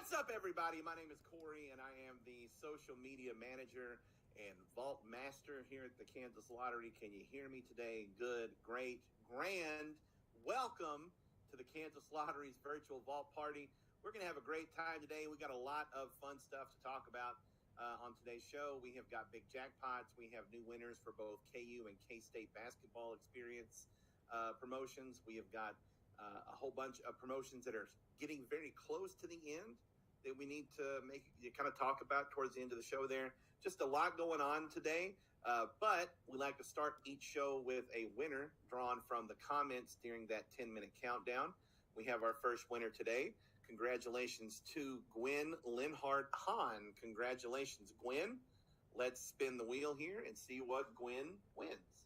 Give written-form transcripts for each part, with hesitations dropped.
What's up, everybody? My name is Corey, and I am the social media manager and vault master here at the Kansas Lottery. Can you hear me today? Good, great, grand. Welcome to the Kansas Lottery's virtual vault party. We're going to have a great time today. We got a lot of fun stuff to talk about on today's show. We have got big jackpots. We have new winners for both KU and K-State basketball experience promotions. We have got a whole bunch of promotions that are getting very close to the end that we need to kind of talk about towards the end of the show there. Just a lot going on today, but we like to start each show with a winner drawn from the comments during that 10-minute countdown. We have our first winner today. Congratulations to Gwen Linhart Hahn. Congratulations, Gwen. Let's spin the wheel here and see what Gwen wins.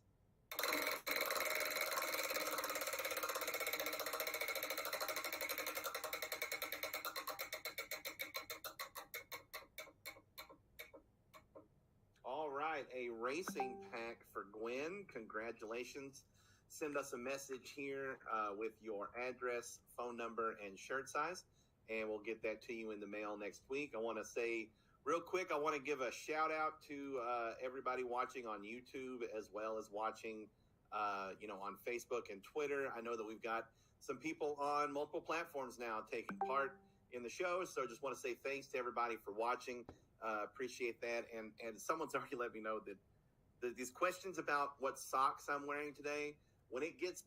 All right, a racing pack for Gwen. Congratulations. Send us a message here with your address, phone number, and shirt size, and we'll get that to you in the mail next week. I want to say real quick, I want to give a shout out to everybody watching on YouTube as well as watching on Facebook and Twitter. I know that we've got some people on multiple platforms now taking part in the show, so just want to say thanks to everybody for watching. Appreciate that. And someone's already let me know that these questions about what socks I'm wearing today, when it hits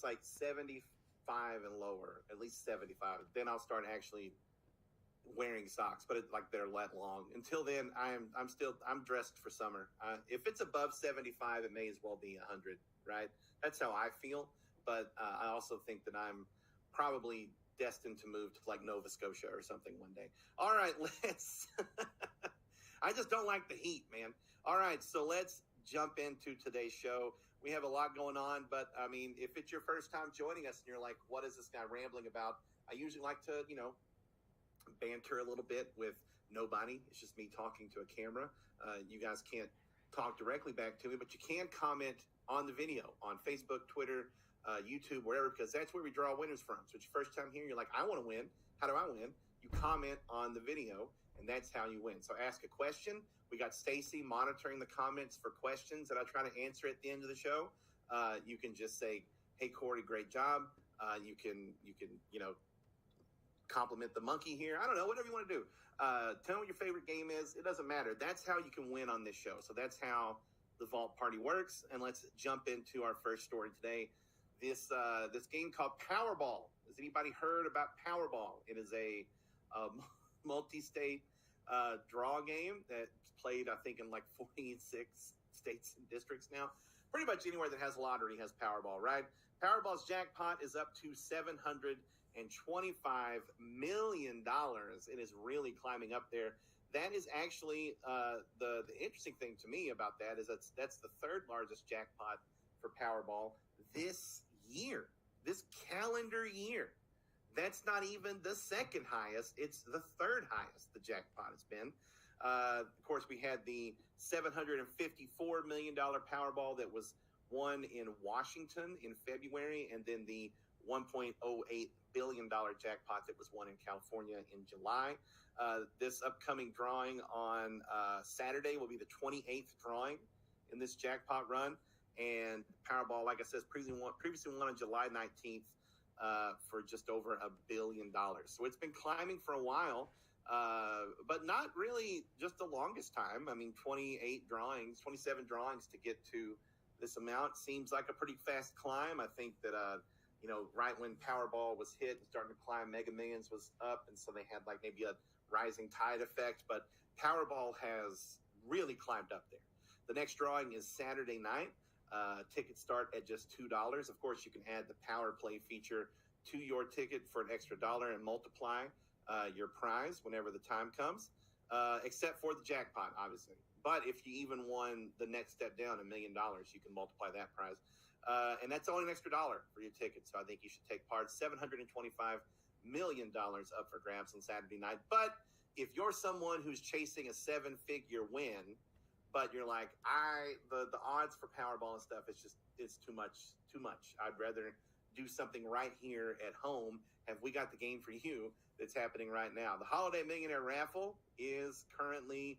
like 75 and lower, at least 75, then I'll start actually wearing socks, but they're that long. Until then, I'm dressed for summer. If it's above 75, it may as well be 100, right? That's how I feel. But I also think that I'm probably destined to move to like Nova Scotia or something one day. All right, let's I just don't like the heat, man. All right, so let's jump into today's show. We have a lot going on, but I mean, if it's your first time joining us and you're like, what is this guy rambling about? I usually like to, banter a little bit with nobody. It's just me talking to a camera. You guys can't talk directly back to me, but you can comment on the video on Facebook, Twitter, YouTube, wherever, because that's where we draw winners from. So it's your first time here, you're like, I want to win. How do I win? You comment on the video, and that's how you win. So ask a question. We got Stacy monitoring the comments for questions that I try to answer at the end of the show. You can just say, hey, Corey, great job. You can compliment the monkey here. I don't know, whatever you want to do. Tell me what your favorite game is. It doesn't matter. That's how you can win on this show. So that's how the Vault Party works. And let's jump into our first story today. This game called Powerball. Has anybody heard about Powerball? It is a multi-state draw game that's played, I think, in like 46 states and districts now. Pretty much anywhere that has a lottery has Powerball, right? Powerball's jackpot is up to $725 million. It is really climbing up there. That is actually the interesting thing to me about that is that's the third largest jackpot for Powerball this year, this calendar year. That's not even the second highest. It's the third highest the jackpot has been. Of course, we had the $754 million Powerball that was won in Washington in February, and then the $1.08 billion jackpot that was won in California in July. This upcoming drawing on Saturday will be the 28th drawing in this jackpot run. And Powerball, like I said, previously won on July 19th for just over $1 billion. So it's been climbing for a while, but not really just the longest time. I mean, 27 drawings to get to this amount seems like a pretty fast climb. I think that, right when Powerball was hit and starting to climb, Mega Millions was up. And so they had like maybe a rising tide effect. But Powerball has really climbed up there. The next drawing is Saturday night. Tickets start at just $2. Of course, you can add the Power Play feature to your ticket for an extra $1 and multiply your prize whenever the time comes, except for the jackpot, obviously. But if you even won the next step down, $1 million, you can multiply that prize. And that's only an extra $1 for your ticket. So I think you should take part. $725 million up for grabs on Saturday night. But if you're someone who's chasing a 7-figure win, but you're like, the odds for Powerball and stuff, it's too much. I'd rather do something right here at home, have we got the game for you that's happening right now. The Holiday Millionaire Raffle is currently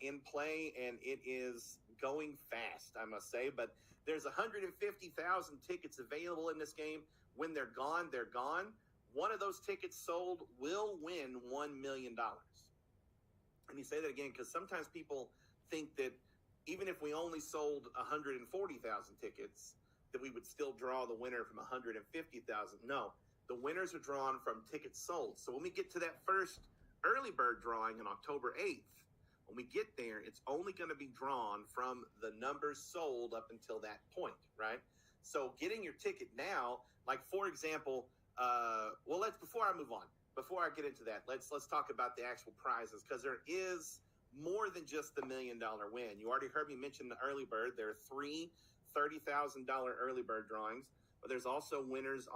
in play, and it is going fast, I must say. But there's 150,000 tickets available in this game. When they're gone, they're gone. One of those tickets sold will win $1 million. Let me say that again, because sometimes people think that even if we only sold 140,000 tickets, that we would still draw the winner from 150,000. No, the winners are drawn from tickets sold. So when we get to that first early bird drawing on October 8th, when we get there, it's only going to be drawn from the numbers sold up until that point, right? So getting your ticket now, like for example, before I move on, before I get into that, let's talk about the actual prizes, because there is more than just the $1 million win. You already heard me mention the early bird. There are 3 $30,000 early bird drawings, but there's also winners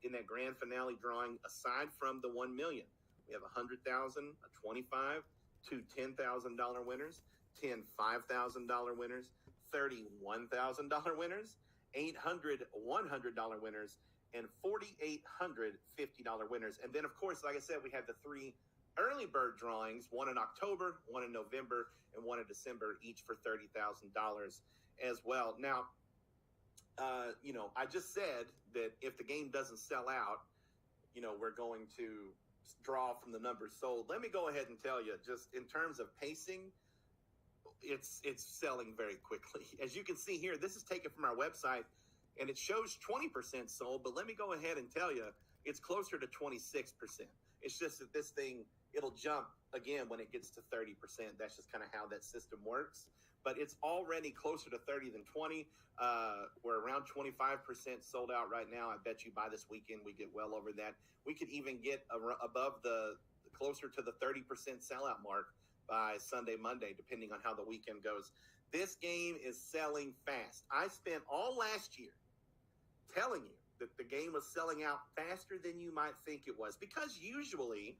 in that grand finale drawing aside from the 1 million. We have 100,000, a 25, 2 $10,000 winners, 10 $5,000 winners, 30 $1,000 winners, 800 $100 winners, and 4,800 $50 winners. And then, of course, like I said, we have the 3 early bird drawings, one in October, one in November, and one in December, each for $30,000 as well. Now, I just said that if the game doesn't sell out, we're going to draw from the numbers sold. Let me go ahead and tell you, just in terms of pacing, it's selling very quickly. As you can see here, this is taken from our website, and it shows 20% sold, but let me go ahead and tell you, it's closer to 26%. It's just that this thing, it'll jump again when it gets to 30%. That's just kind of how that system works. But it's already closer to 30 than 20. We're around 25% sold out right now. I bet you by this weekend we get well over that. We could even get above closer to the 30% sellout mark by Sunday, Monday, depending on how the weekend goes. This game is selling fast. I spent all last year telling you that the game was selling out faster than you might think it was, because usually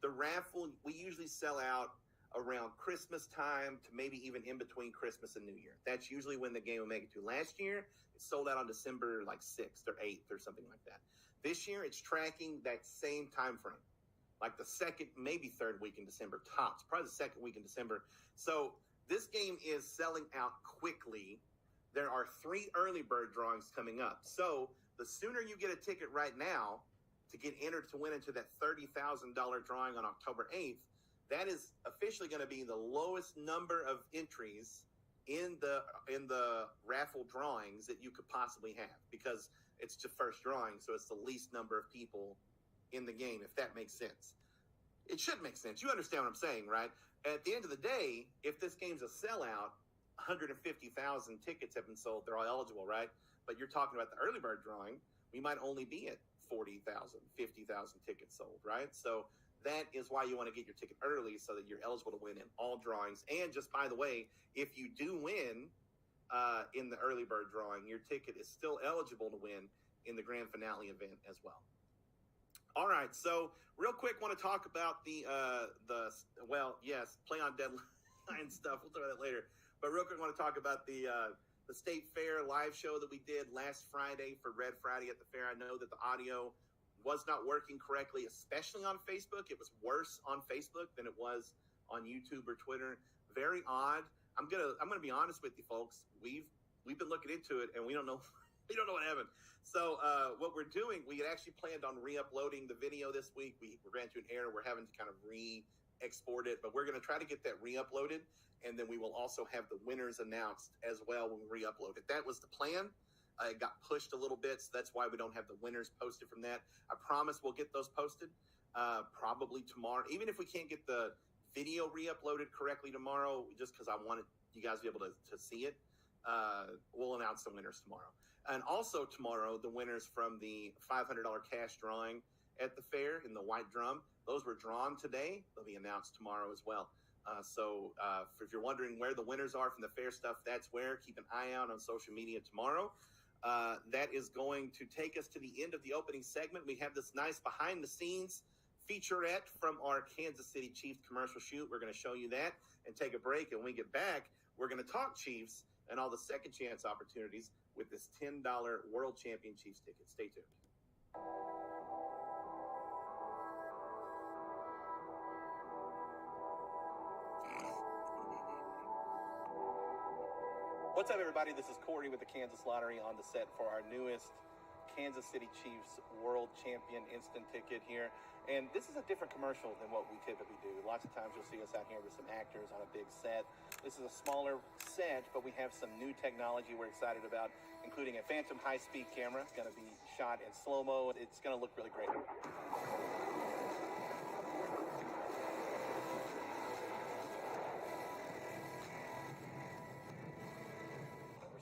the raffle, we usually sell out around Christmas time to maybe even in between Christmas and New Year. That's usually when the game will make it to. Last year, it sold out on December 6th or 8th or something like that. This year, it's tracking that same time frame, like the second, maybe third week in December, tops, probably the second week in December. So this game is selling out quickly. There are 3 early bird drawings coming up. So the sooner you get a ticket right now to get entered to win into that $30,000 drawing on October 8th, that is officially going to be the lowest number of entries in the raffle drawings that you could possibly have, because it's the first drawing, so it's the least number of people in the game, if that makes sense. It should make sense. You understand what I'm saying, right? At the end of the day, if this game's a sellout, 150,000 tickets have been sold. They're all eligible, right? But you're talking about the early bird drawing. We might only be at 40,000, 50,000 tickets sold, right? So that is why you want to get your ticket early, so that you're eligible to win in all drawings. And just by the way, if you do win in the early bird drawing, your ticket is still eligible to win in the grand finale event as well. All right, so real quick, want to talk about the play on deadline stuff. We'll talk about that later. But real quick, want to talk about the State Fair live show that we did last Friday for Red Friday at the fair. I know that the audio was not working correctly, especially on Facebook. It was worse on Facebook than it was on YouTube or Twitter. Very odd. I'm gonna be honest with you folks. We've been looking into it, and we don't know what happened. So what we're doing, we had actually planned on re-uploading the video this week. We ran into an error. We're having to kind of re-export it, but we're going to try to get that re-uploaded, and then we will also have the winners announced as well when we re-upload it. That was the plan. It got pushed a little bit, so that's why we don't have the winners posted from that. I promise we'll get those posted probably tomorrow. Even if we can't get the video re-uploaded correctly tomorrow, just because I wanted you guys to be able to see it, we'll announce the winners tomorrow. And also tomorrow, the winners from the $500 cash drawing at the fair in the white drum, those were drawn today. They'll be announced tomorrow as well. So if you're wondering where the winners are from the fair stuff, that's where. Keep an eye out on social media tomorrow. That is going to take us to the end of the opening segment. We have this nice behind-the-scenes featurette from our Kansas City Chiefs commercial shoot. We're going to show you that and take a break. And when we get back, we're going to talk Chiefs and all the second chance opportunities with this $10 World Champion Chiefs ticket. Stay tuned. What's up, everybody? This is Corey with the Kansas Lottery on the set for our newest Kansas City Chiefs World Champion instant ticket here. And this is a different commercial than what we typically do. Lots of times you'll see us out here with some actors on a big set. This is a smaller set, but we have some new technology we're excited about, including a phantom high-speed camera. It's going to be shot in slow-mo. It's going to look really great.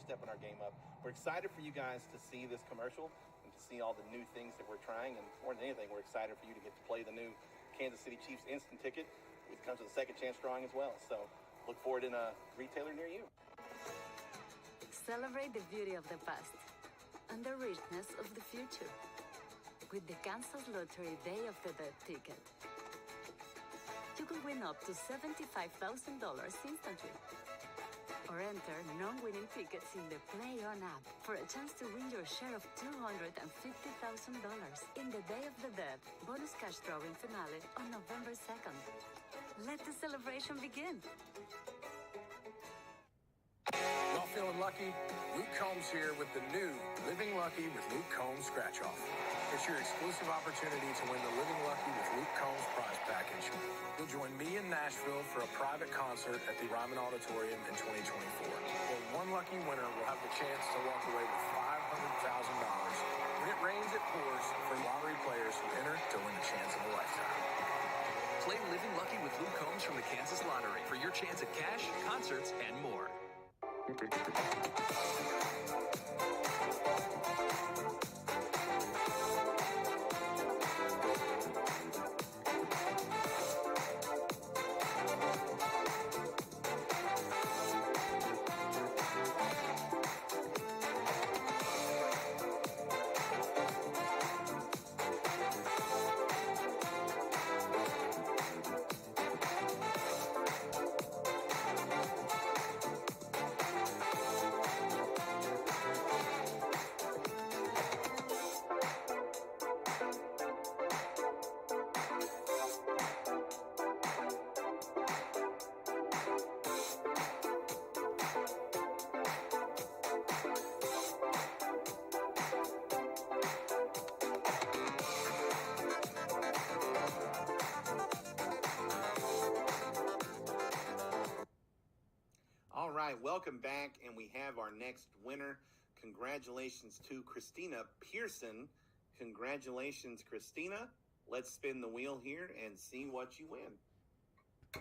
Stepping our game up. We're excited for you guys to see this commercial and to see all the new things that we're trying, and more than anything, we're excited for you to get to play the new Kansas City Chiefs instant ticket, which comes with a second chance drawing as well. So look for it in a retailer near you. Celebrate the beauty of the past and the richness of the future with the Kansas Lottery Day of the Dead ticket. You can win up to $75,000 instantly, or enter non-winning tickets in the Play On app for a chance to win your share of $250,000 in the Day of the Dead bonus cash drawing finale on November 2nd. Let the celebration begin. Y'all feeling lucky? Luke Combs here with the new Living Lucky with Luke Combs Scratch Off. It's your exclusive opportunity to win the Living Lucky with Luke Combs prize package. You'll join me in Nashville for a private concert at the Ryman Auditorium in 2024. Where one lucky winner will have the chance to walk away with $500,000. When it rains, it pours for lottery players who enter to win a chance of a lifetime. Play Living Lucky with Luke Combs from the Kansas Lottery for your chance at cash, concerts, and more. All right, welcome back, and we have our next winner. Congratulations to Christina Pearson. Congratulations, Christina. Let's spin the wheel here and see what you win. I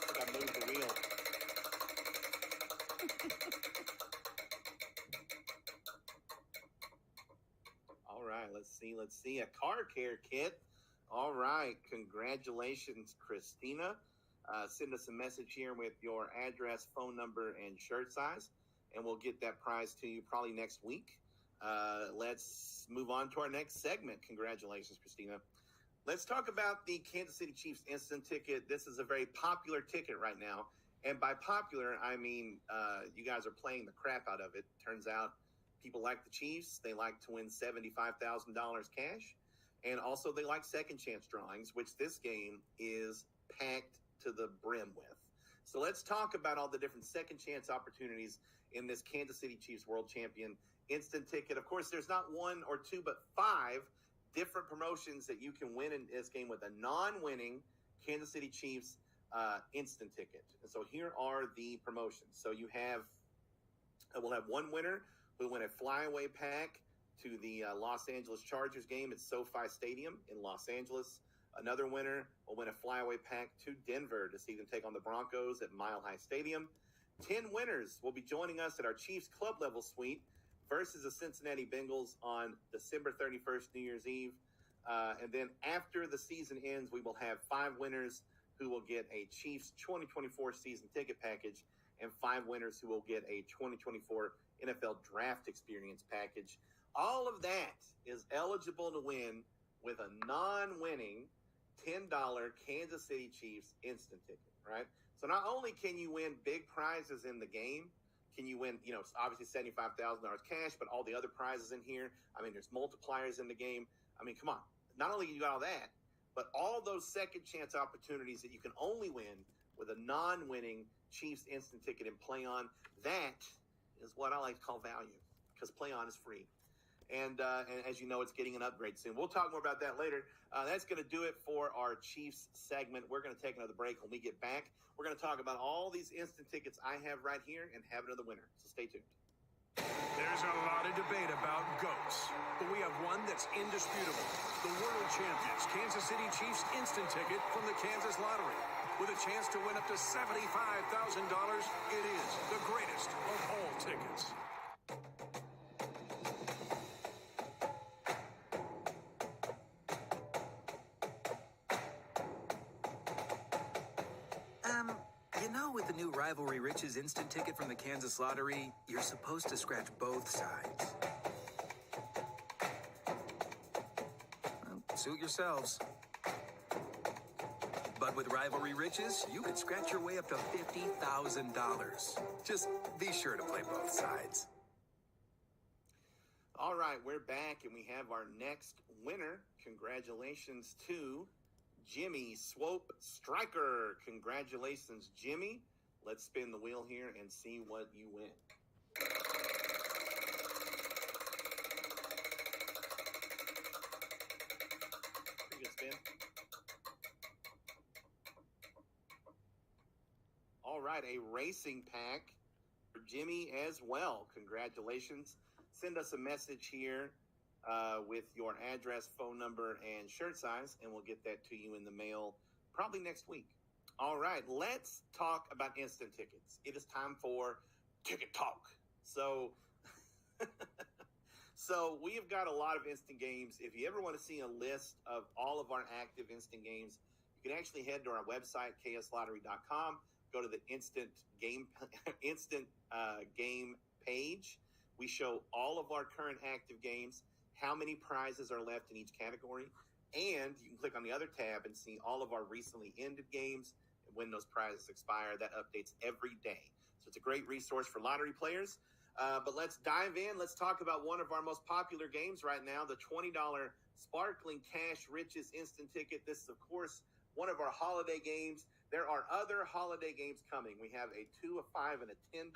think I moved the wheel. All right, let's see. A car care kit. All right, congratulations, Christina. Send us a message here with your address, phone number, and shirt size, and we'll get that prize to you probably next week. Let's move on to our next segment. Congratulations, Christina. Let's talk about the Kansas City Chiefs instant ticket. This is a very popular ticket right now, and by popular, I mean you guys are playing the crap out of it. Turns out people like the Chiefs. They like to win $75,000 cash, and also they like second chance drawings, which this game is packed to the brim with. So let's talk about all the different second chance opportunities in this Kansas City Chiefs World Champion instant ticket. Of course, there's not one or two, but 5 different promotions that you can win in this game with a non-winning Kansas City Chiefs instant ticket. And so here are the promotions. So we'll have one winner who will win a flyaway pack to the Los Angeles Chargers game at SoFi Stadium in Los Angeles. Another winner will win a flyaway pack to Denver to see them take on the Broncos at Mile High Stadium. 10 winners will be joining us at our Chiefs Club level suite versus the Cincinnati Bengals on December 31st, New Year's Eve. And then after the season ends, we will have 5 winners who will get a Chiefs 2024 season ticket package and 5 winners who will get a 2024 NFL draft experience package. All of that is eligible to win with a non-winning $10 Kansas City Chiefs instant ticket, right? So not only can you win big prizes in the game, can you win, obviously $75,000 cash, but all the other prizes in here. I mean, there's multipliers in the game. I mean, come on. Not only you got all that, but all those second chance opportunities that you can only win with a non-winning Chiefs instant ticket and play on. That is what I like to call value, because play on is free. And as you know, it's getting an upgrade soon. We'll talk more about that later. That's going to do it for our Chiefs segment. We're going to take another break. When we get back, we're going to talk about all these instant tickets I have right here and have another winner. So stay tuned. There's a lot of debate about GOATs, but we have one that's indisputable. The world champions Kansas City Chiefs instant ticket from the Kansas Lottery. With a chance to win up to $75,000, it is the greatest of all tickets. With the new Rivalry Riches instant ticket from the Kansas Lottery, you're supposed to scratch both sides. Well, suit yourselves. But with Rivalry Riches, you could scratch your way up to $50,000. Just be sure to play both sides. All right, we're back, and we have our next winner. Congratulations to Jimmy Swope Striker. Congratulations, Jimmy. Let's spin the wheel here and see what you win. Pretty good spin. All right, a racing pack for Jimmy as well. Congratulations. Send us a message here with your address, phone number, and shirt size, and we'll get that to you in the mail probably next week. All right, let's talk about instant tickets. It is time for Ticket Talk. So we have got a lot of instant games. If you ever want to see a list of all of our active instant games, you can actually head to our website, kslottery.com, go to the instant game page. We show all of our current active games, how many prizes are left in each category, and you can click on the other tab and see all of our recently ended games and when those prizes expire. That updates every day. So it's a great resource for lottery players. But let's dive in. Let's talk about one of our most popular games right now, the $20 Sparkling Cash Riches Instant Ticket. This is, of course, one of our holiday games. There are other holiday games coming. We have a $2, a $5, and a $10.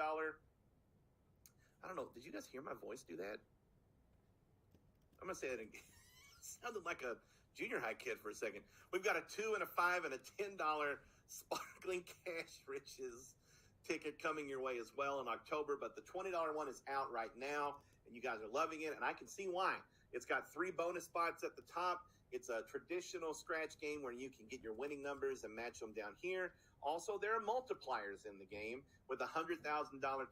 I don't know. Did you guys hear my voice do that? I'm going to say it again. Sounded like a junior high kid for a second. We've got a $2 and a $5 and a $10 Sparkling Cash Riches ticket coming your way as well in October, but the $20 one is out right now, and you guys are loving it, and I can see why. It's got 3 bonus spots at the top. It's a traditional scratch game where you can get your winning numbers and match them down here. Also, there are multipliers in the game with a $100,000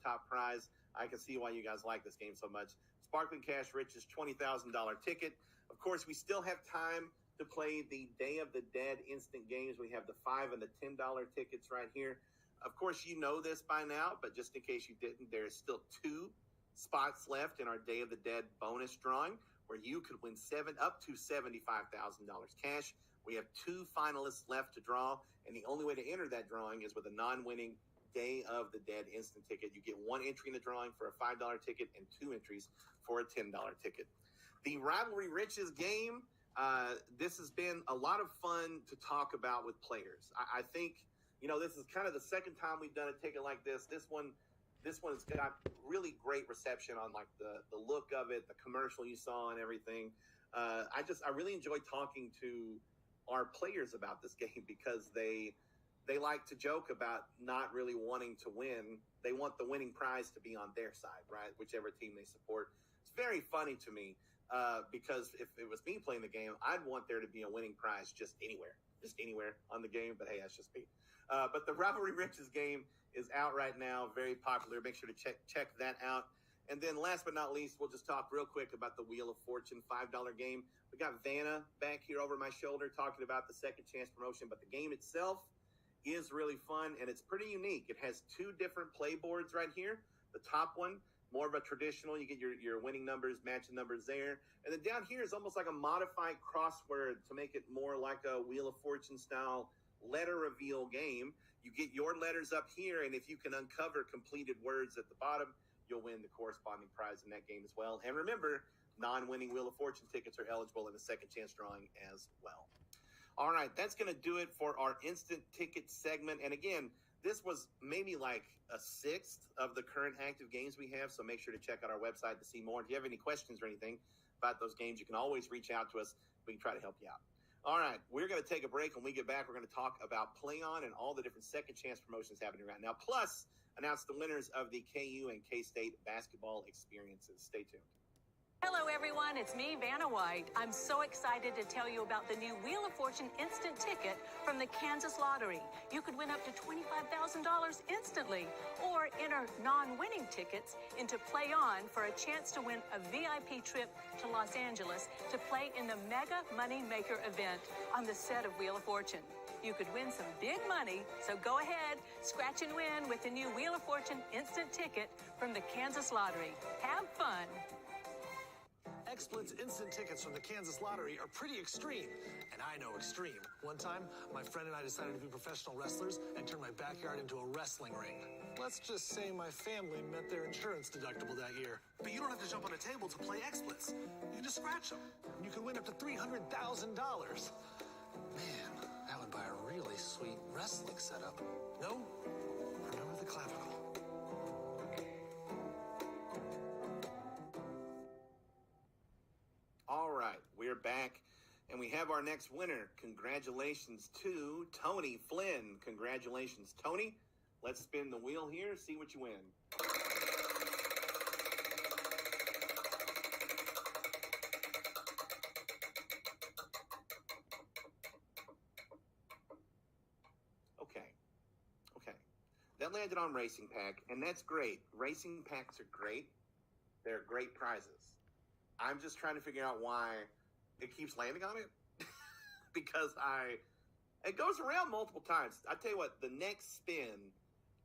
top prize. I can see why you guys like this game so much. Sparkling Cash Riches, $20,000 ticket. Of course, we still have time to play the Day of the Dead instant games. We have the $5 and the $10 tickets right here. Of course, you know this by now, but just in case you didn't, there's still 2 spots left in our Day of the Dead bonus drawing where you could win up to $75,000 cash. We have 2 finalists left to draw, and the only way to enter that drawing is with a non-winning Day of the Dead instant ticket. You get 1 entry in the drawing for a $5 ticket and 2 entries for a $10 ticket. The Rivalry Riches game, this has been a lot of fun to talk about with players. I think, this is kind of the second time we've done a ticket like this. This one has got really great reception on like the look of it, the commercial you saw and everything. I really enjoy talking to our players about this game because they like to joke about not really wanting to win. They want the winning prize to be on their side, right? Whichever team they support. It's very funny to me because if it was me playing the game, I'd want there to be a winning prize just anywhere on the game. But hey, that's just me. But the Rivalry Riches game is out right now, very popular. Make sure to check that out. And then last but not least, we'll just talk real quick about the Wheel of Fortune $5 game. We got Vanna back here over my shoulder talking about the second chance promotion, but the game itself is really fun, and it's pretty unique. It has 2 different play boards right here. The top one, more of a traditional, you get your winning numbers, matching numbers there. And then down here is almost like a modified crossword to make it more like a Wheel of Fortune style letter reveal game. You get your letters up here, and if you can uncover completed words at the bottom, you'll win the corresponding prize in that game as well. And remember, non-winning Wheel of Fortune tickets are eligible in the second chance drawing as well. All right, that's going to do it for our instant ticket segment. And again, this was maybe like a sixth of the current active games we have, so make sure to check out our website to see more. If you have any questions or anything about those games, you can always reach out to us. We can try to help you out. All right, we're going to take a break. When we get back, we're going to talk about Play On and all the different second chance promotions happening right now, plus announce the winners of the KU and K-State basketball experiences. Stay tuned. Hello, everyone. It's me, Vanna White. I'm so excited to tell you about the new Wheel of Fortune instant ticket from the Kansas Lottery. You could win up to $25,000 instantly, or enter non-winning tickets into Play On for a chance to win a VIP trip to Los Angeles to play in the Mega Money Maker event on the set of Wheel of Fortune. You could win some big money, so go ahead, scratch and win with the new Wheel of Fortune instant ticket from the Kansas Lottery. Have fun. XSplit's instant tickets from the Kansas Lottery are pretty extreme, and I know extreme. One time, my friend and I decided to be professional wrestlers and turn my backyard into a wrestling ring. Let's just say my family met their insurance deductible that year. But you don't have to jump on a table to play XSplits. You can just scratch them. You could win up to $300,000. Man, that would buy a really sweet wrestling setup. No? Remember the clavicle. All right, we're back, and we have our next winner. Congratulations to Tony Flynn. Congratulations, Tony. Let's spin the wheel here, see what you win. Okay. That landed on Racing Pack, and that's great. Racing Packs are great. They're great prizes. I'm just trying to figure out why it keeps landing on it. Because it goes around multiple times. I tell you what, the next spin,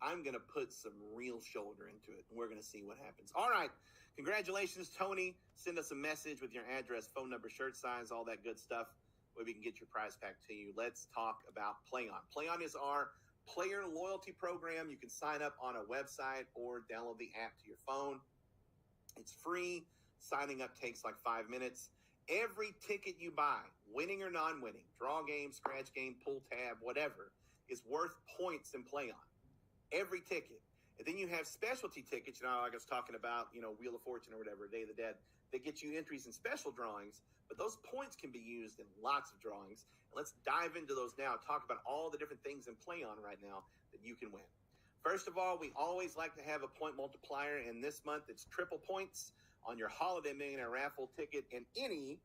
I'm going to put some real shoulder into it, and we're going to see what happens. All right. Congratulations, Tony. Send us a message with your address, phone number, shirt size, all that good stuff, where we can get your prize pack to you. Let's talk about Play On. Play On is our player loyalty program. You can sign up on a website or download the app to your phone. It's free. Signing up takes like 5 minutes. Every ticket you buy, winning or non-winning, draw game, scratch game, pull tab, whatever, is worth points in Play On. Every ticket. And then you have specialty tickets, like I was talking about, Wheel of Fortune or whatever, Day of the Dead, that get you entries in special drawings, but those points can be used in lots of drawings. And let's dive into those now, talk about all the different things in Play On right now that you can win. First of all, we always like to have a point multiplier, and this month it's triple points on your Holiday Millionaire raffle ticket and any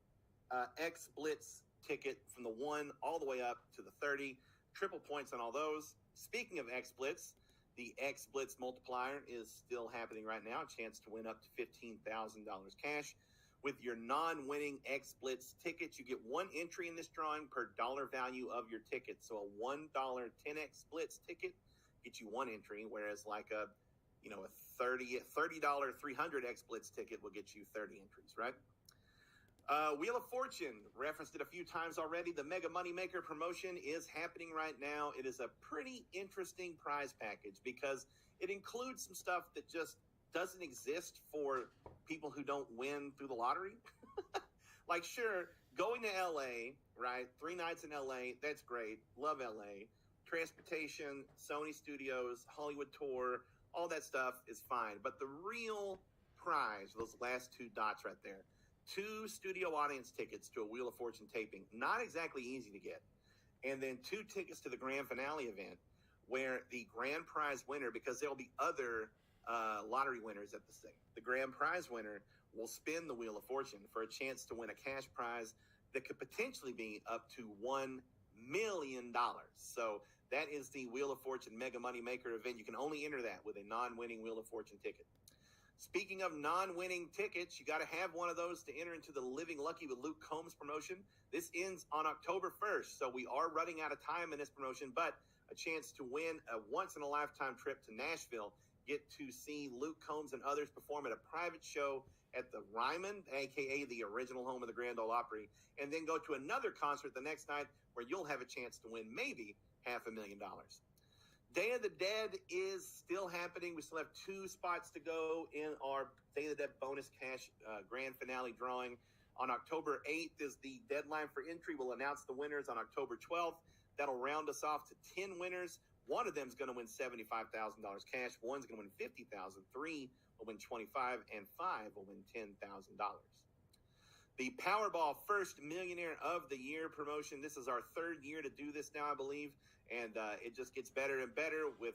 XSplits ticket from the 1 all the way up to the 30. Triple points on all those. Speaking of XSplits, the XSplits multiplier is still happening right now. A chance to win up to $15,000 cash. With your non-winning XSplits tickets, you get one entry in this drawing per dollar value of your ticket. So a $1 10X Splits ticket gets you one entry, whereas like a $30 300X Blitz ticket will get you 30 entries, right? Wheel of Fortune, referenced it a few times already. The Mega Money Maker promotion is happening right now. It is a pretty interesting prize package because it includes some stuff that just doesn't exist for people who don't win through the lottery. Like, sure, going to LA, right? 3 nights in LA, that's great. Love LA. Transportation, Sony Studios, Hollywood tour, all that stuff is fine. But the real prize, those last 2 dots right there, 2 studio audience tickets to a Wheel of Fortune taping, not exactly easy to get. And then 2 tickets to the grand finale event where the grand prize winner, because there'll be other lottery winners at the thing, the grand prize winner will spin the Wheel of Fortune for a chance to win a cash prize that could potentially be up to $1 million. So that is the Wheel of Fortune Mega Money Maker event. You can only enter that with a non-winning Wheel of Fortune ticket. Speaking of non-winning tickets, you got to have one of those to enter into the Living Lucky with Luke Combs promotion. This ends on October 1st, so we are running out of time in this promotion, but a chance to win a once-in-a-lifetime trip to Nashville, get to see Luke Combs and others perform at a private show at the Ryman, a.k.a. the original home of the Grand Ole Opry, and then go to another concert the next night where you'll have a chance to win maybe $500,000. Day of the Dead is still happening. We still have 2 spots to go in our Day of the Dead bonus cash grand finale drawing. On October 8th is the deadline for entry. We'll announce the winners on October 12th. That'll round us off to 10 winners. One of them is going to win $75,000 cash. One's going to win $50,000. 3 will win $25,000, and 5 will win $10,000. The Powerball First Millionaire of the Year promotion. This is our 3rd year to do this now, I believe, and it just gets better and better with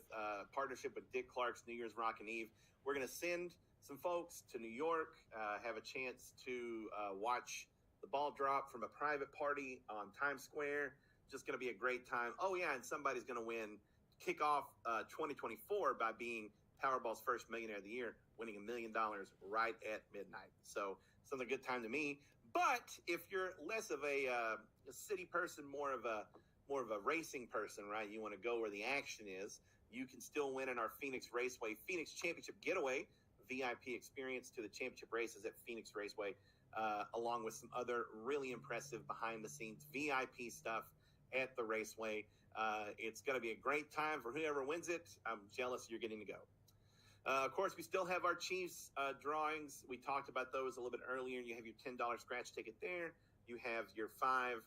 partnership with Dick Clark's New Year's Rockin' Eve. We're going to send some folks to New York, have a chance to watch the ball drop from a private party on Times Square. Just going to be a great time. Oh, yeah, and somebody's going to kick off 2024 by being Powerball's First Millionaire of the Year, winning $1 million right at midnight. So sounds like a good time to me. But if you're less of a city person, more of a racing person, right? You want to go where the action is. You can still win in our Phoenix Raceway Phoenix Championship Getaway, VIP experience to the championship races at Phoenix Raceway, along with some other really impressive behind-the-scenes VIP stuff at the Raceway. It's going to be a great time for whoever wins it. I'm jealous you're getting to go. Of course, we still have our Chiefs drawings. We talked about those a little bit earlier. You have your $10 scratch ticket there. You have your 5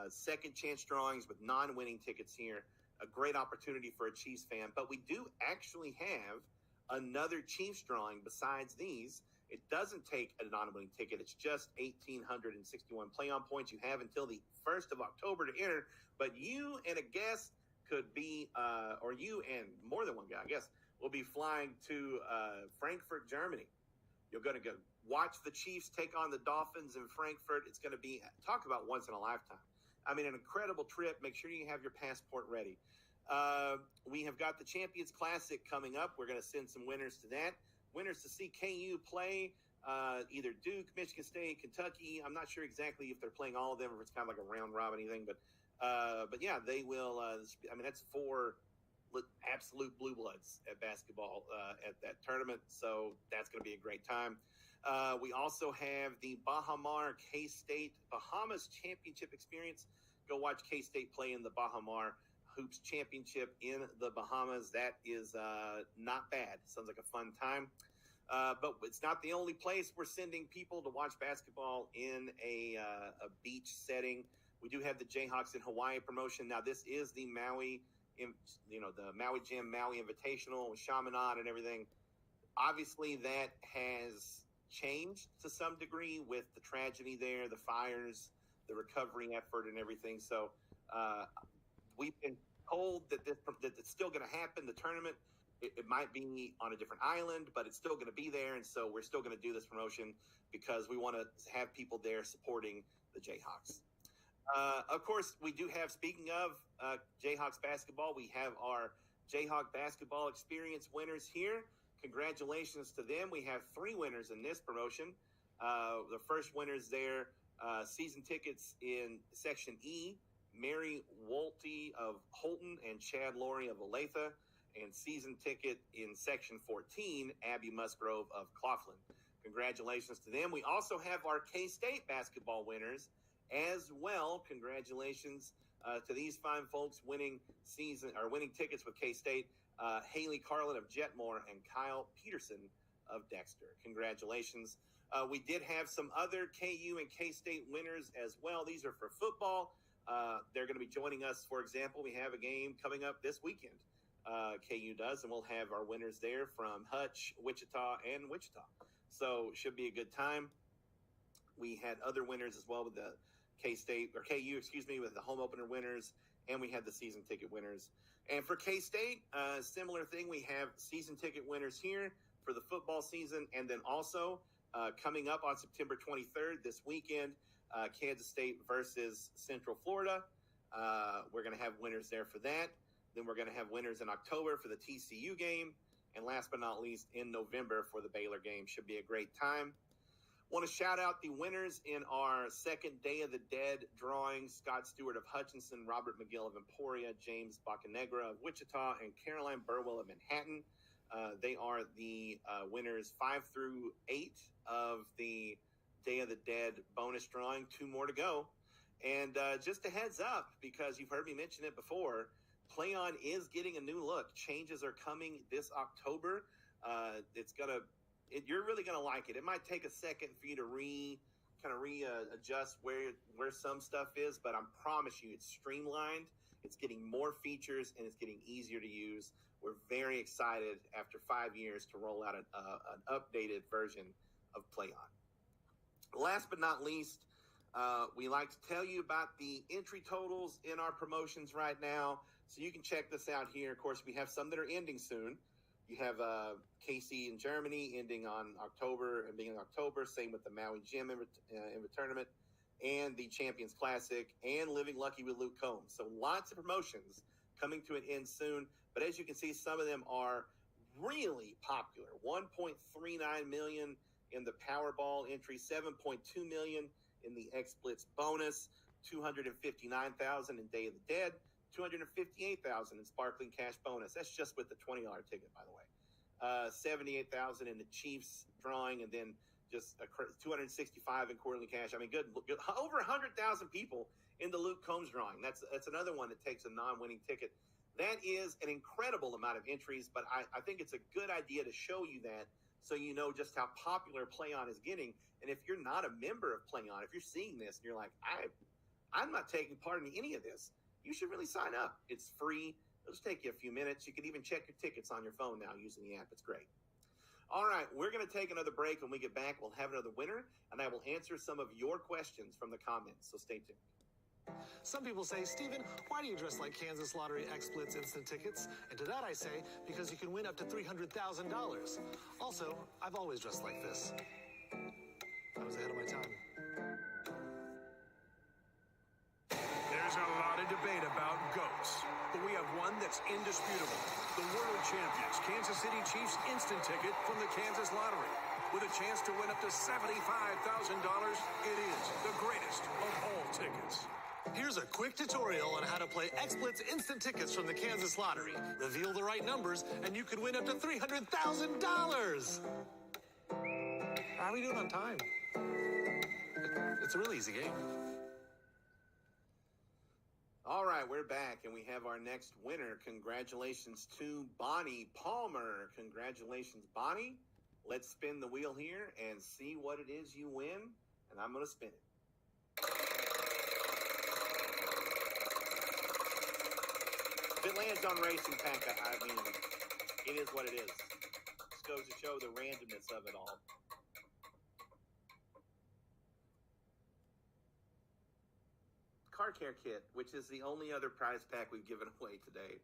second chance drawings with non-winning tickets here. A great opportunity for a Chiefs fan. But we do actually have another Chiefs drawing besides these. It doesn't take a non-winning ticket. It's just 1,861 play-on points. You have until the 1st of October to enter. But you and a guest could be, or you and more than one guy, I guess, will be flying to Frankfurt, Germany. You're going to go watch the Chiefs take on the Dolphins in Frankfurt. It's going to be, talk about once in a lifetime. I mean, an incredible trip. Make sure you have your passport ready. We have got the Champions Classic coming up. We're going to send some winners to that. Winners to see KU play either Duke, Michigan State, Kentucky. I'm not sure exactly if they're playing all of them or if it's kind of like a round robin anything. But yeah, they will. I mean, that's 4 absolute blue bloods at basketball at that tournament. So that's going to be a great time. We also have the Bahamar K-State Bahamas Championship experience. Go watch K-State play in the Bahamar Hoops Championship in the Bahamas. That is not bad. Sounds like a fun time. But it's not the only place we're sending people to watch basketball in a beach setting. We do have the Jayhawks in Hawaii promotion. Now, this is the Maui, the Maui Jim Maui Invitational with Chaminade and everything. Obviously, that has changed to some degree with the tragedy there, the fires, the recovery effort, and everything. So we've been told that it's still going to happen. The tournament, it might be on a different island, but it's still going to be there. And so we're still going to do this promotion because we want to have people there supporting the Jayhawks. Of course, we do have, speaking of Jayhawks basketball, we have our Jayhawk basketball experience winners here. Congratulations to them. We have 3 winners in this promotion. The first winners there, season tickets in Section E, Mary Wolte of Holton and Chad Laurie of Olathe, and season ticket in Section 14, Abby Musgrove of Claflin. Congratulations to them. We also have our K-State basketball winners as well. Congratulations to these fine folks winning tickets with K-State. Haley Carlin of Jetmore and Kyle Peterson of Dexter. Congratulations. We did have some other KU and K-State winners as well. These are for football. They're going to be joining us. For example, we have a game coming up this weekend. KU does, and we'll have our winners there from Hutch, Wichita, and Wichita. So should be a good time. We had other winners as well with the KU, with the home opener winners, and we had the season ticket winners. And for K-State, similar thing. We have season ticket winners here for the football season, and then also coming up on September 23rd this weekend, Kansas State versus Central Florida. We're going to have winners there for that. Then we're going to have winners in October for the TCU game. And last but not least, in November for the Baylor game. Should be a great time. Want to shout out the winners in our second Day of the Dead drawing. Scott Stewart of Hutchinson, Robert McGill of Emporia, James Bocanegra of Wichita, and Caroline Burwell of Manhattan. They are the winners 5 through 8 of the Day of the Dead bonus drawing. 2 more to go. And just a heads up, because you've heard me mention it before, PlayOn is getting a new look. Changes are coming this October. You're really gonna like it. It might take a second for you to readjust where some stuff is, but I promise you, it's streamlined. It's getting more features and it's getting easier to use. We're very excited after 5 years to roll out an updated version of PlayOn. Last but not least, we like to tell you about the entry totals in our promotions right now. So you can check this out here. Of course, we have some that are ending soon. You have KC in Germany ending on October and beginning of October. Same with the Maui Gym tournament and the Champions Classic and Living Lucky with Luke Combs. So lots of promotions coming to an end soon. But as you can see, some of them are really popular. 1.39 million in the Powerball entry, 7.2 million in the X-Blitz bonus, 259,000 in Day of the Dead, 258,000 in Sparkling Cash bonus. That's just with the $20 ticket, by the way. 78,000 in the Chiefs drawing, and then just 265 in Quarterly Cash. I mean, good. Over 100,000 people in the Luke Combs drawing. That's another one that takes a non-winning ticket. That is an incredible amount of entries, but I think it's a good idea to show you that so you know just how popular PlayOn is getting. And if you're not a member of PlayOn, if you're seeing this and you're like, I'm not taking part in any of this, you should really sign up. It's free. It'll just take you a few minutes. You can even check your tickets on your phone now using the app. It's great. All right, we're going to take another break. When we get back, we'll have another winner, and I will answer some of your questions from the comments, so stay tuned. Some people say, Steven, why do you dress like Kansas Lottery X-Blitz instant tickets? And to that I say, because you can win up to $300,000. Also, I've always dressed like this. I was ahead of my time. There's a lot of debate about GOATs, but we have one that's indisputable. The world champions Kansas City Chiefs instant ticket from the Kansas Lottery. With a chance to win up to $75,000, it is the greatest of all tickets. Here's a quick tutorial on how to play X-Blitz instant tickets from the Kansas Lottery. Reveal the right numbers, and you could win up to $300,000. How are we doing on time? It's a really easy game. All right, we're back, and we have our next winner. Congratulations to Bonnie Palmer. Congratulations, Bonnie. Let's spin the wheel here and see what it is you win, and I'm going to spin it. If it lands on Racing Pack, I mean, it is what it is. Just goes to show the randomness of it all. Car Care Kit, which is the only other prize pack we've given away today.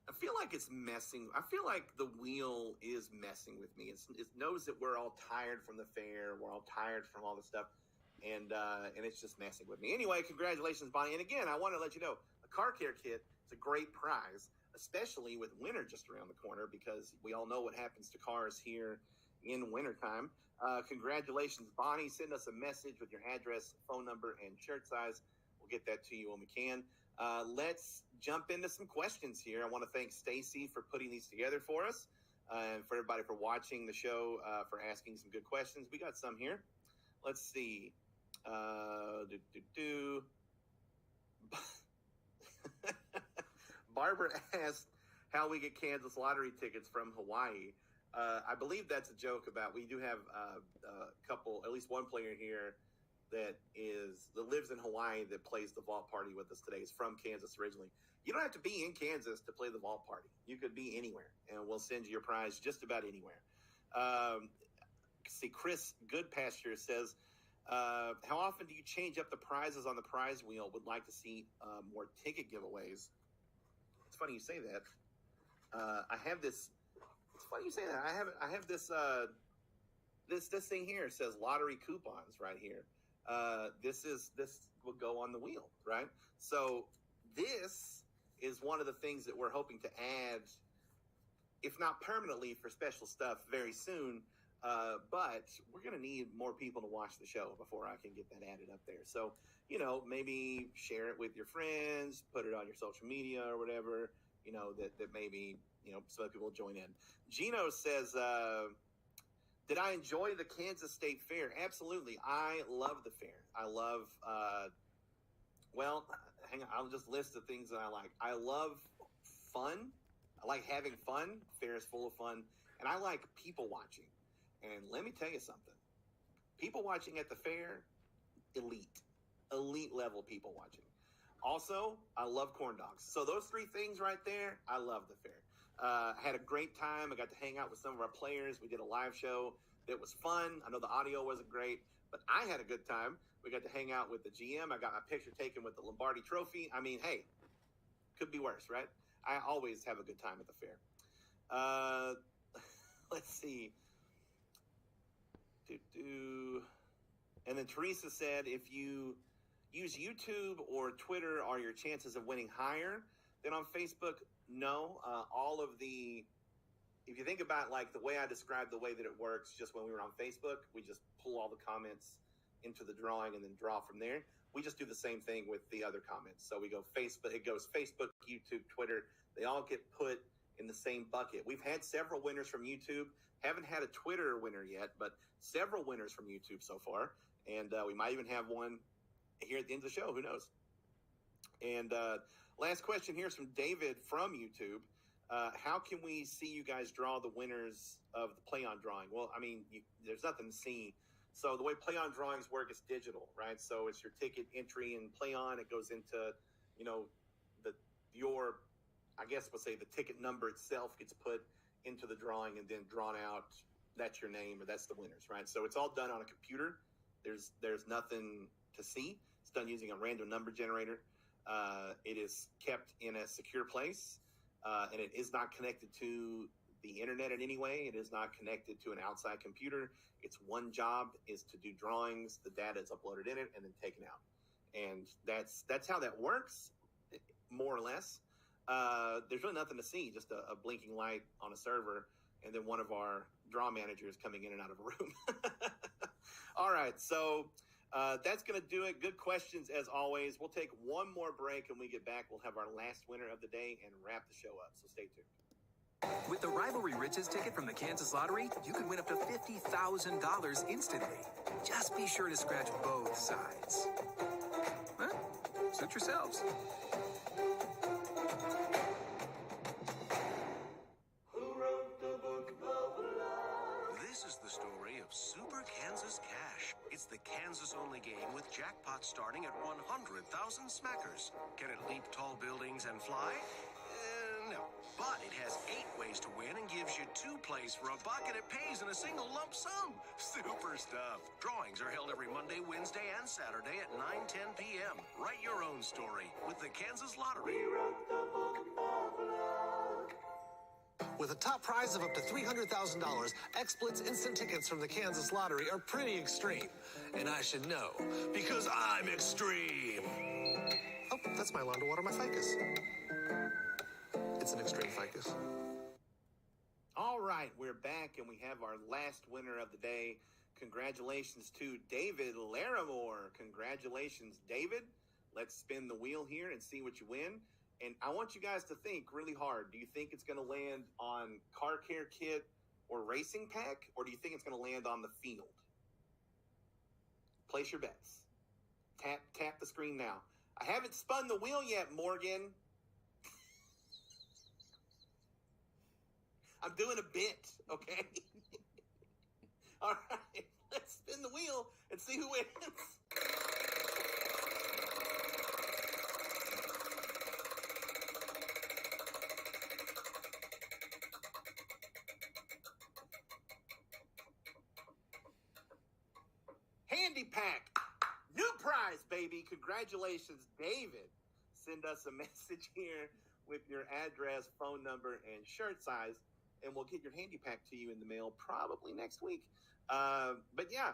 I feel like it's messing. I feel like the wheel is messing with me. It knows that we're all tired from the fair. We're all tired from all the stuff, and it's just messing with me. Anyway, congratulations, Bonnie. And again, I want to let you know, a Car Care Kit is a great prize, especially with winter just around the corner, because we all know what happens to cars here in wintertime. Congratulations, Bonnie. Send us a message with your address, phone number, and shirt size. We'll get that to you when we can. Let's jump into some questions here. I want to thank Stacy for putting these together for us, and for everybody for watching the show, for asking some good questions. We got some here. Let's see. Barbara asked how we get Kansas Lottery tickets from Hawaii. I believe that's a joke about, we do have a couple, at least one player here that lives in Hawaii that plays the vault party with us today. Is from Kansas originally. You don't have to be in Kansas to play the vault party. You could be anywhere, and we'll send you your prize just about anywhere. See, Chris Goodpasture says, how often do you change up the prizes on the prize wheel? Would like to see more ticket giveaways. It's funny you say that. I have this. It's funny you say that. I have this. This thing here says lottery coupons right here. This will go on the wheel, right? So this is one of the things that we're hoping to add, if not permanently, for special stuff very soon. But we're going to need more people to watch the show before I can get that added up there. So, maybe share it with your friends, put it on your social media or whatever, that maybe, some other people will join in. Gino says, did I enjoy the Kansas State Fair? Absolutely. I love the fair. I love, hang on, I'll just list the things that I like. I love fun. I like having fun. Fair is full of fun. And I like people watching. And let me tell you something. People watching at the fair, elite level people watching. Also, I love corn dogs. So those three things right there, I love the fair. I had a great time. I got to hang out with some of our players. We did a live show that was fun. I know the audio wasn't great, but I had a good time. We got to hang out with the GM. I got my picture taken with the Lombardi Trophy. I mean, hey, could be worse, right? I always have a good time at the fair. Let's see. And then Teresa said, if you use YouTube or Twitter, are your chances of winning higher than on Facebook? No. If you think about like the way I described the way that it works, just when we were on Facebook, we just pull all the comments into the drawing and then draw from there. We just do the same thing with the other comments. So we go Facebook, it goes Facebook, YouTube, Twitter. They all get put in the same bucket. We've had several winners from YouTube. Haven't had a Twitter winner yet, but several winners from YouTube so far. And we might even have one here at the end of the show. Who knows? And last question here is from David from YouTube. How can we see you guys draw the winners of the Play On drawing? Well, I mean, there's nothing to see. So the way Play On drawings work is digital, right? So it's your ticket entry in Play On. It goes into, I guess we'll say the ticket number itself gets put into the drawing and then drawn out. That's your name or that's the winners, right? So it's all done on a computer. There's nothing to see. It's done using a random number generator. It is kept in a secure place, and it is not connected to the internet in any way. It is not connected to an outside computer. Its one job is to do drawings. The data is uploaded in it and then taken out. And that's how that works, more or less. There's really nothing to see, just a blinking light on a server, and then one of our draw managers coming in and out of a room. All right, so that's going to do it. Good questions, as always. We'll take one more break, and when we get back, we'll have our last winner of the day and wrap the show up, so stay tuned. With the Rivalry Riches ticket from the Kansas Lottery, you can win up to $50,000 instantly. Just be sure to scratch both sides. Huh? Suit yourselves. This is the story of Super Kansas Cash. It's the Kansas-only game with jackpot starting at 100,000 smackers. Can it leap tall buildings and fly? No. But it has 8 ways to win and gives you 2 plays for $1 and it pays in a single lump sum. Super stuff. Drawings are held every Monday, Wednesday, and Saturday at 9:10 p.m. Write your own story with the Kansas Lottery. With a top prize of up to $300,000, XSplit's instant tickets from the Kansas Lottery are pretty extreme. And I should know, because I'm extreme. Oh, that's my lawn to water my ficus. It's an extreme ficus. All right, we're back, and we have our last winner of the day. Congratulations to David Larimore. Congratulations, David. Let's spin the wheel here and see what you win. And I want you guys to think really hard. Do you think it's going to land on car care kit or racing pack, or do you think it's going to land on the field? Place your bets. Tap the screen now. I haven't spun the wheel yet, Morgan. I'm doing a bit, okay? All right, let's spin the wheel and see who wins. Handy pack, new prize, baby. Congratulations, David. Send us a message here with your address, phone number, and shirt size, and we'll get your handy pack to you in the mail probably next week. But yeah,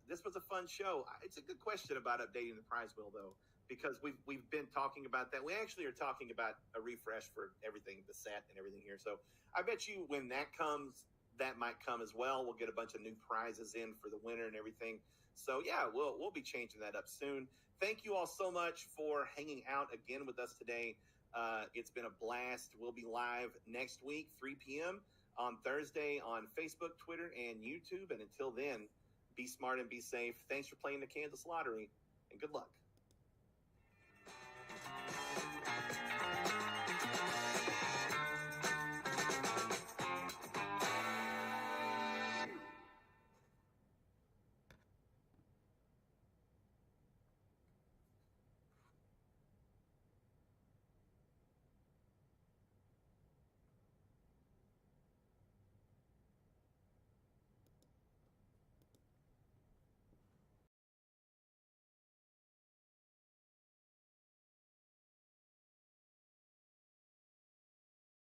this was a fun show. It's a good question about updating the prize wheel, though, because we've been talking about that. We actually are talking about a refresh for everything, the set and everything here. So I bet you when that comes, that might come as well. We'll get a bunch of new prizes in for the winner and everything. So yeah, we'll be changing that up soon. Thank you all so much for hanging out again with us today. It's been a blast. We'll be live next week, 3 p.m. on Thursday on Facebook, Twitter, and YouTube. And until then, be smart and be safe. Thanks for playing the Kansas Lottery, and good luck.